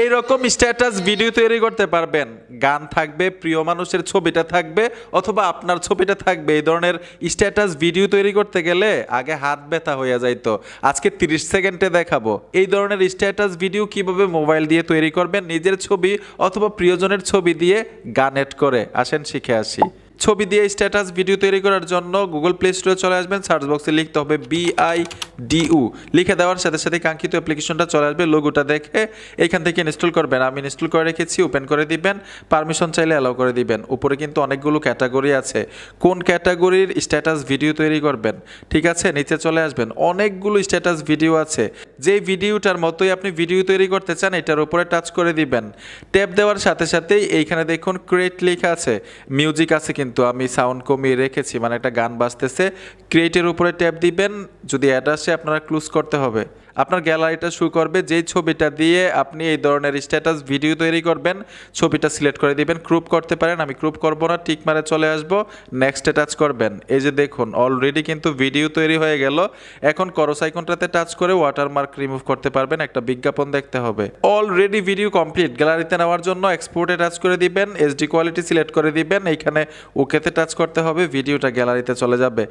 এইরকম status video তৈরি করতে পারবেন। গান থাকবে, প্রিয় মানুষের ছবিটা থাকবে, অথবা আপনার ছবিটা থাকবে। এই ধরনের স্ট্যাটাস ভিডিও তৈরি করতে গেলে আগে হাত ব্যথা হয়ে যাইতো। আজকে 30 সেকেন্ডে দেখাবো এই ধরনের স্ট্যাটাস ভিডিও কিভাবে মোবাইল দিয়ে তৈরি করবেন, নিজের ছবি অথবা প্রিয়জনের ছবি দিয়ে গান এড করে। আসেন শিখে আসি। ছবি দিয়ে স্ট্যাটাস ভিডিও তৈরি করার জন্য গুগল প্লে স্টোরে চলে আসবেন, সার্চ বক্সে লিখতে হবে BIDU, লিখে দেওয়ার সাথে সাথে কাঙ্ক্ষিত অ্যাপ্লিকেশনটা চলে আসবে। লোগোটা দেখে এখান থেকে ইনস্টল করবেন। আমি ইনস্টল করে রেখেছি, ওপেন করে দিবেন, পারমিশন চাইলে অ্যালাউ করে দিবেন। উপরে কিন্তু অনেকগুলো ক্যাটাগরি আছে, কোন ক্যাটাগরির স্ট্যাটাস ভিডিও তৈরি করবেন। ঠিক আছে, নিচে চলে আসবেন, অনেকগুলো স্ট্যাটাস ভিডিও আছে। যে ভিডিওটার মতোই আপনি ভিডিও তৈরি করতে চান এটার উপরে টাচ করে দিবেন। ট্যাপ দেওয়ার সাথে সাথেই এইখানে দেখুন ক্রিয়েট লেখা আছে, মিউজিক আছে, কিন্তু আমি সাউন্ড কমিয়ে রেখেছি, মানে একটা গান বাজতেছে। ক্রিয়েটের উপরে ট্যাপ দিবেন, যদি অ্যাড আসে আপনারা ক্লোজ করতে হবে। আপনার গ্যালারিটা শো করবে, যেই ছবিটা দিয়ে আপনি এই ধরনের স্ট্যাটাস ভিডিও তৈরি করবেন ছবিটা সিলেক্ট করে দিবেন। ক্রপ করতে পারেন, আমি ক্রপ করব না, টিক মারে চলে আসবো, নেক্সটে টাচ করবেন। এই যে দেখুন অলরেডি কিন্তু ভিডিও তৈরি হয়ে গেল। এখন করস আইকনটাতে টাচ করে ওয়াটারমার্ক রিমুভ করতে পারবেন, একটা বিজ্ঞাপন দেখতে হবে। Already video complete. গ্যালারিতে নেওয়ার জন্য এক্সপোর্টে টাচ করে দিবেন, HD কোয়ালিটি সিলেক্ট করে দিবেন, এইখানে ওকেতে টাচ করতে হবে, ভিডিওটা গ্যালারিতে চলে যাবে।